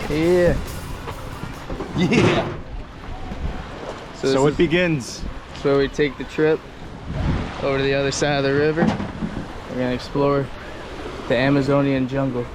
Yeah. Yeah. So it begins. So we take the trip over to the other side of the river. We're gonna explore the Amazonian jungle.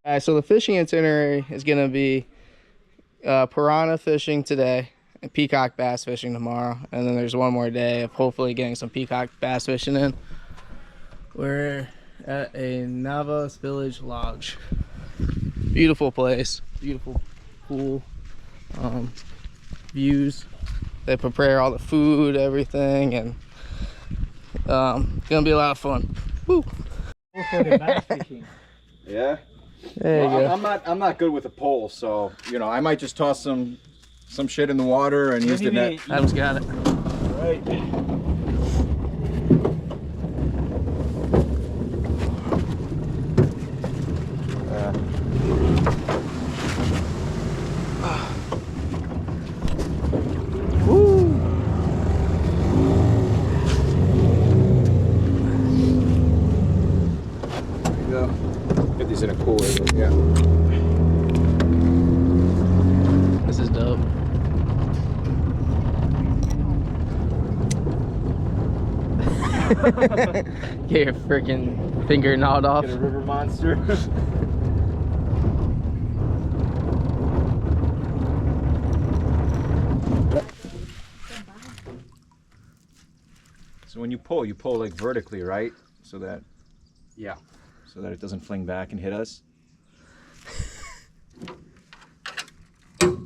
Alright, so the fishing itinerary is gonna be piranha fishing today and peacock bass fishing tomorrow, and then there's one more day of hopefully getting some peacock bass fishing in. We're at a Navas Village Lodge. Beautiful place, beautiful pool, views. They prepare all the food, everything, and gonna be a lot of fun. Woo! For the bass fishing. Yeah. There you go. I'm not good with a pole, so you know I might just toss some shit in the water and use the net. Adam's got it. All right. Woo! There you go. Get these in a cooler. Yeah. This is dope. Get your freaking finger gnawed off. Get a river monster. So when you pull like vertically, right? So that, yeah, so that it doesn't fling back and hit us.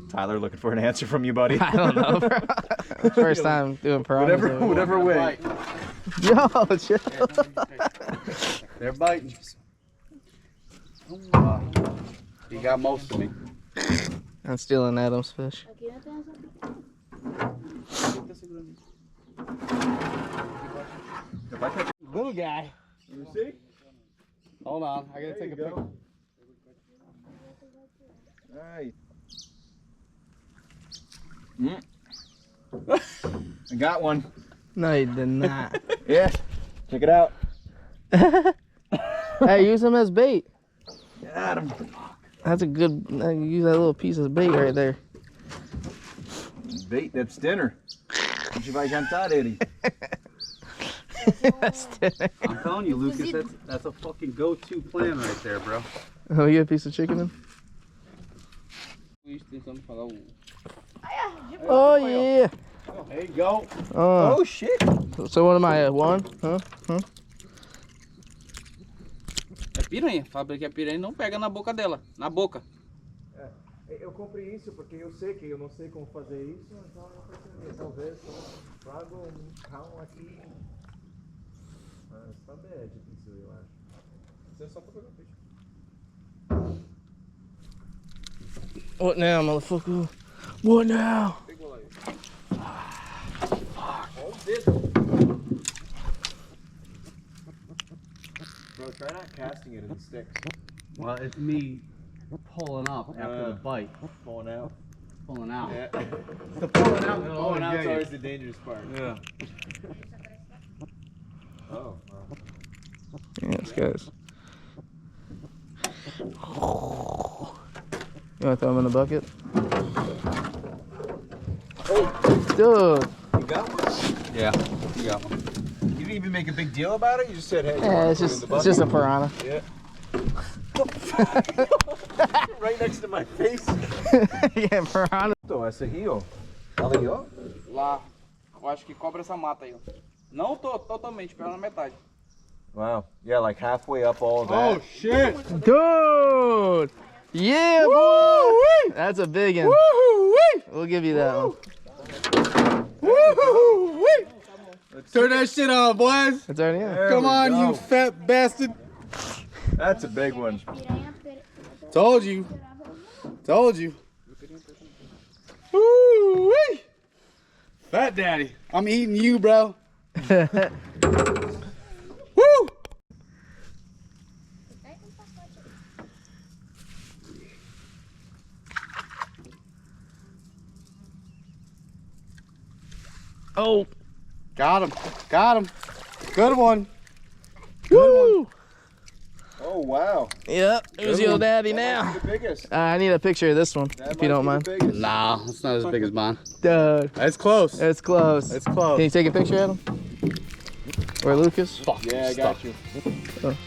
Tyler, looking for an answer from you, buddy. I don't know, bro. First time doing piranhas. Whatever way. Yo, chill. They're biting. You got most of me. I'm stealing Adam's fish. Little guy. You see? Hold on, I gotta take a picture. Alright. I got one. No, you did not. Yeah. Check it out. Hey, use him as bait. Got him. That's a good. Use that little piece of bait right there. Bait, that's dinner. A gente vai jantar ele. That's dinner. I'm telling you, Lucas, that's a fucking go-to plan right there, bro. Oh, you got a piece of chicken in? Oh yeah. There you go. Oh Shit. So what am I at? One? Huh? É piranha. Fala que é piranha, não pega na boca dela. Na boca. Eu comprei isso porque eu sei que eu não sei como fazer isso, então eu pensei, talvez eu trago calma aqui. Mas também é difícil, eu acho. Isso é só pra pegar peixe. What now, motherfucker? What now? Bro, try not casting it in the sticks. Well, it's me pulling up after the bite. Pulling out. Pulling out. Yeah. The pulling out. Pulling out's always the dangerous part. Yeah. Oh. Yes, guys. You want to throw them in the bucket? Oh, Dude. you got one? Yeah, you got one. You didn't even make a big deal about it. You just said, "Hey, you Yeah, wanna it's put it in just the it's just a bucket?" piranha. Yeah. Right next to my face. Yeah, piranha. Essa aqui, ó. Ela aí, ó. Lá. Eu acho que cobre essa mata aí, ó. Não totalmente, pela na metade. Wow. Yeah, like halfway up all of that. Oh shit! Dude! Yeah, boy! That's a big one. We'll give you that one. Turn that shit on, boys! It's already in. Come on, you fat bastard! That's a big one. Told you. Told you. Woo-wee. Fat daddy. I'm eating you, bro. Woo! Oh, got him. Got him. Good one. Woo! Oh wow. Yep, here's your daddy That now. might be the biggest. I need a picture of this one, That if you might don't be mind. the biggest. Nah, it's not as big as mine. Dude, It's close. it's close. It's close. Can you take a picture of him? Or Lucas? Yeah, I got you. Oh.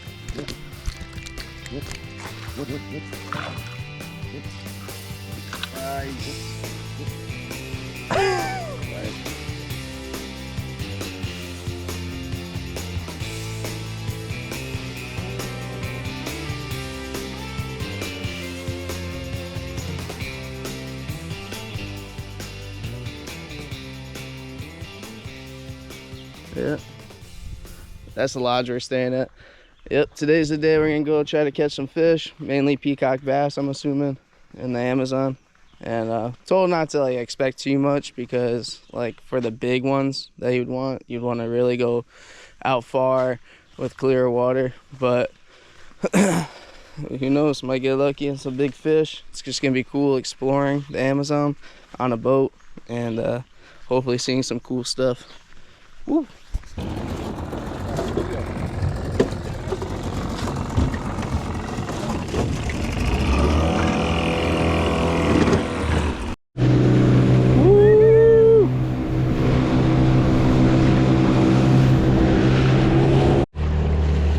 Yeah. That's the lodge we're staying at. Yep, today's the day we're gonna go try to catch some fish, mainly peacock bass, I'm assuming, in the Amazon. And told not to like expect too much because like for the big ones that you'd want to really go out far with clear water. But who knows, might get lucky and some big fish. It's just gonna be cool exploring the Amazon on a boat and hopefully seeing some cool stuff. Woo.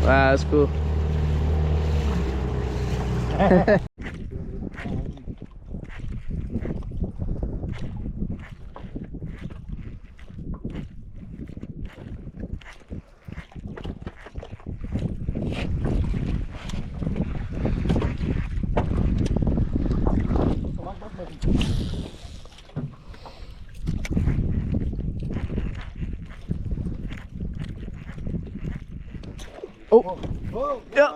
Wow, that's cool. Oh! Yeah.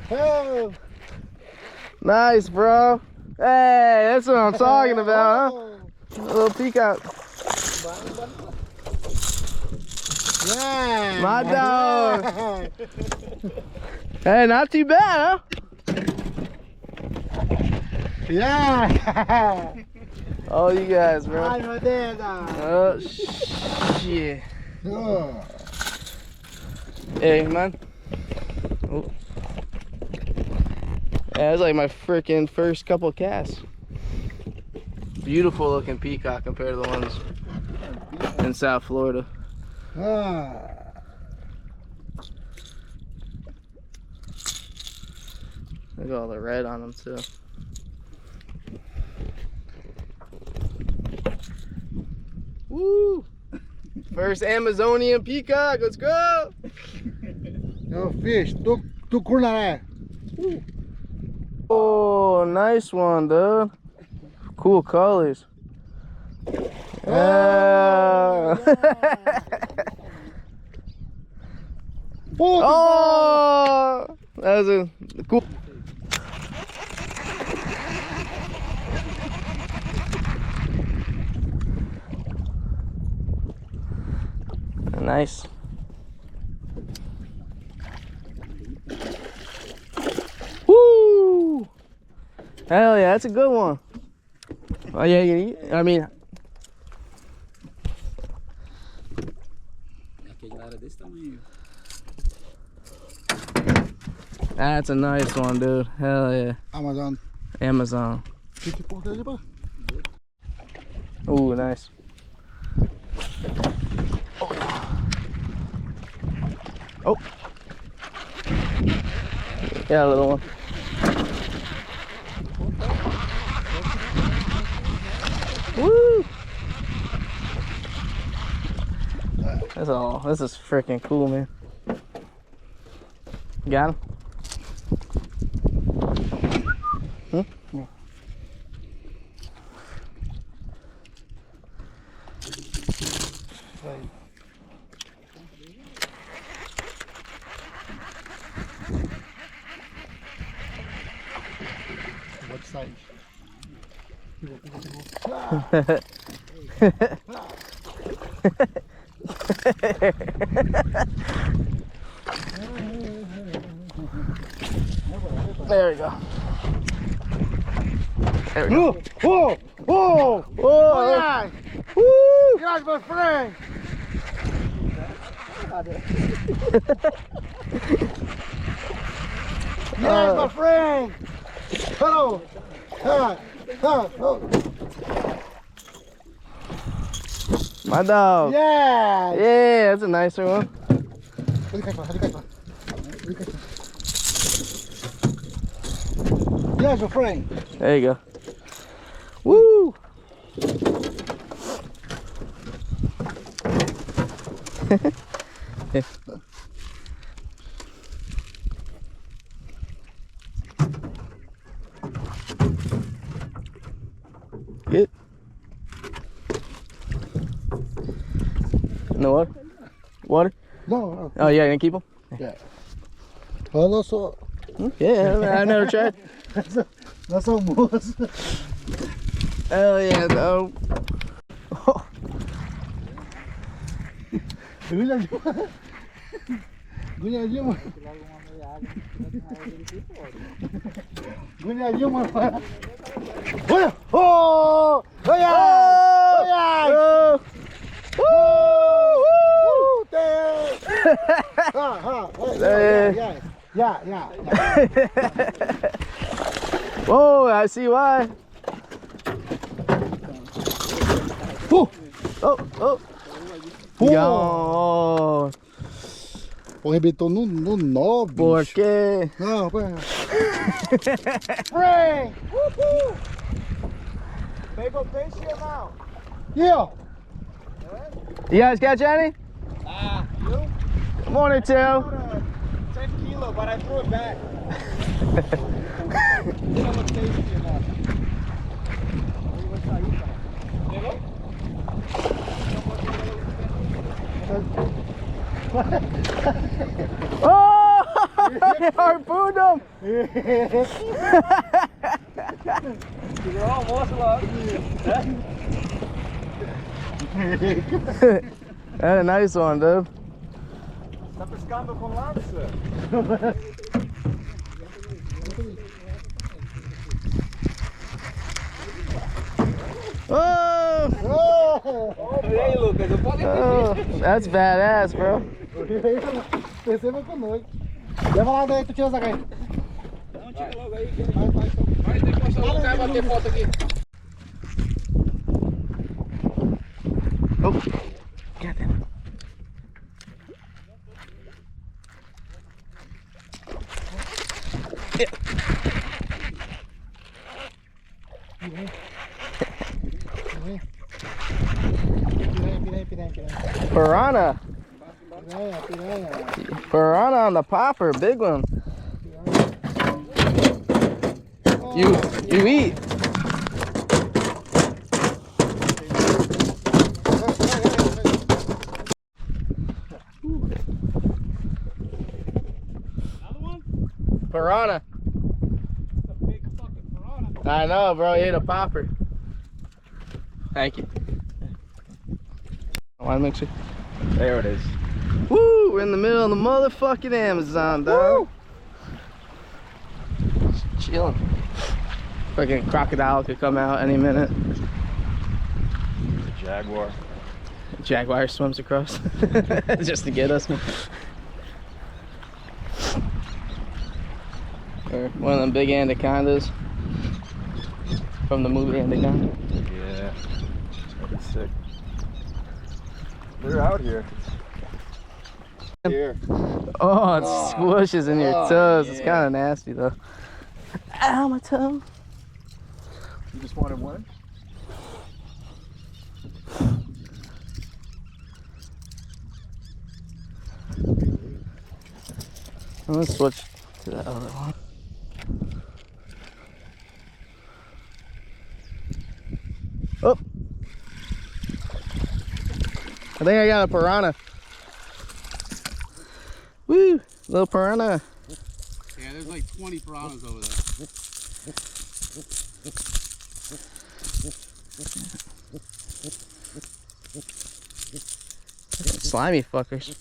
Oh! Nice, bro. Hey, that's what I'm talking about, huh? A little peacock. Yeah. My dog. Hey, not too bad, huh? Yeah. Oh, you guys, bro. Ay, no te da. Oh, shit. Oh. Hey, man. Oh. Yeah, it's like my freaking first couple casts. Beautiful looking peacock compared to the ones in South Florida. Ah. Look at all the red on them too. Woo! First Amazonian peacock, let's go! No fish. Tu culinary. Oh, nice one, dude. Cool colors. Oh, oh, that was a cool. Nice. Woo! Hell yeah, that's a good one. Oh yeah, I mean. That's a nice one, dude. Hell yeah. Amazon. Amazon. Ooh, nice. Oh. Yeah, a little one. Woo! That's all. This is freaking cool, man. Got him? Hmm? side. There we go. There we go. Whoa! Whoa! Whoa! Yeah! Woo! Yes, my friend! Yes, my friend! Hello! Oh. My dog. Yeah! Yeah, that's a nicer one. Yes, my friend! There you go. Woo! Good. No water? Water? No. Oh, yeah, gonna keep them? Yeah. Hello, so. Yeah, I never tried. That's almost. Hell yeah, no. Oh! Yeah. Whoa, I see why. Oh. Gone. Pô, arrebentou no nó, bicho. Por quê? Não, pô. Frank! Pegou peixe ou não? Yeah! You guys catch any? You? One or two. 10 kilos, but I threw it back. Didn't look tasty enough. Pegou? Oh! I harpooned him! Segurou o almoço logo. That's a nice one, dude. Tá pescando com lança? Oh! E aí, Lucas? Eu falei Oh, that's badass, bro. Perceba com nós. Leva lá daí, tu tira essa aí. Não, tira logo aí. Vai, tem que mostrar o lugar e bater foto aqui. Oh, God damn it. Yeah. Piranha. Piranha on the popper, big one. You eat. Piranha. It's a big fucking piranha. I know, bro. You ate a popper. Thank you. Want to mix it? There it is. Woo! We're in the middle of the motherfucking Amazon, dog. Just chilling. Fucking crocodile could come out any minute. The jaguar. Jaguar swims across just to get us. Or one of them big anacondas from the movie Anaconda. Yeah. That'd be sick. They're out here. Here. Oh, it squishes in your toes. It's yeah. kind of nasty though. Ow, my toe. You just wanted one? Let's switch to that other one. Oh, I think I got a piranha. Woo, little piranha. Yeah, there's like 20 piranhas over there. Slimy fuckers.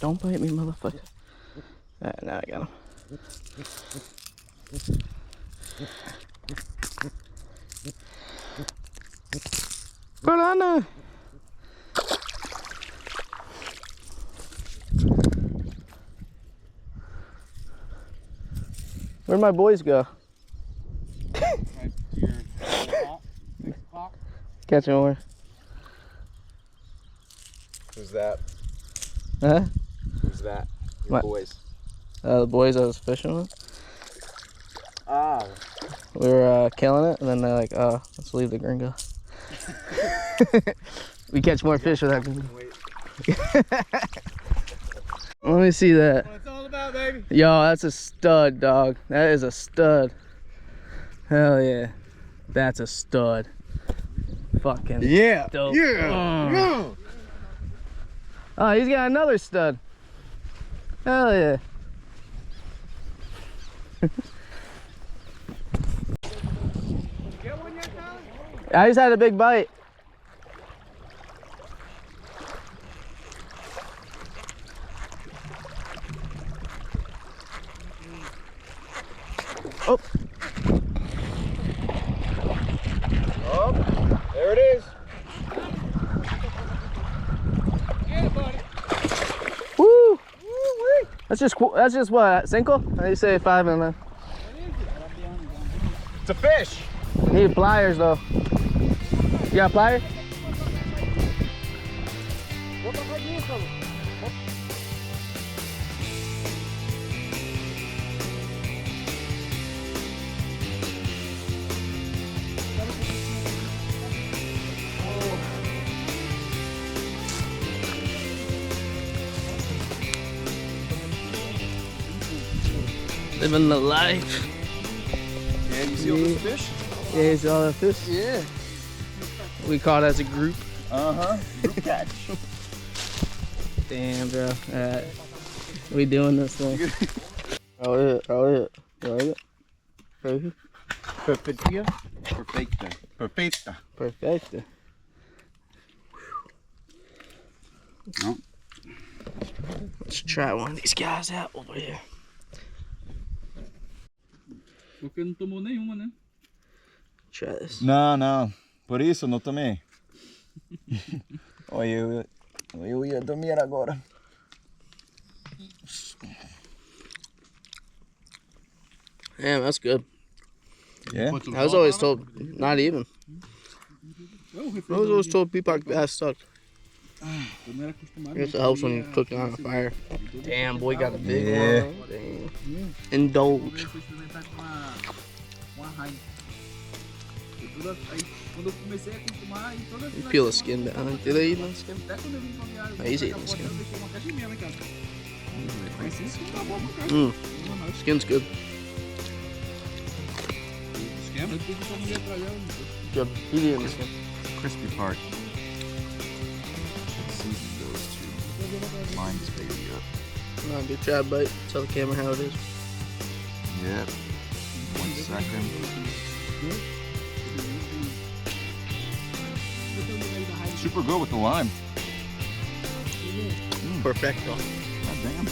Don't bite me, motherfucker. Alright, now I got him. Piranha! Where'd my boys go? Right to your 6 o'clock. Catching more. Who's that? Huh? Who's that? Your My- boys. The boys I was fishing with. Ah. We were killing it, and then they're like, "Oh, let's leave the gringo." We catch more fish with that gringo. Let me see that. What it's all about, baby. Yo, that's a stud, dog. That is a stud. Hell yeah. That's a stud. Fucking Yeah. dope. Yeah. Oh, he's got another stud. Hell yeah. I just had a big bite. Oh, Oh, there it is. woo! That's just what, single? I say 5 and then. It's a fish. Need pliers though. You got a plier? Living the life. Yeah, you see all those fish? Yeah, you see all that fish? Yeah. We caught as a group. Uh-huh. Group catch. Damn, bro. Alright. We doing this thing. Roll it. Roll it. Roll it. Perfecta. Perfecta. Perfecta. Perfect. No. Let's try one of these guys out over here. Porque não tomou nenhuma, né? Try this. Não, não. Por isso não tomei. Olha, eu ia dormir agora. Damn, that's good. Yeah? I was always told, not even. I was always told peacock bass sucked. I guess it helps when you cook it on a fire. Damn, boy got a big Yeah. one. Damn. Indulge. You peel the skin down. Do they eat the skin? No, he's eating the skin. Skin's good. Good. He's eating the skin. Crispy part. Season those two. Line this baby up. Come on, big trap bite. Tell the camera how it is. Yep. 1 second. Super good with the lime. Perfecto. God damn.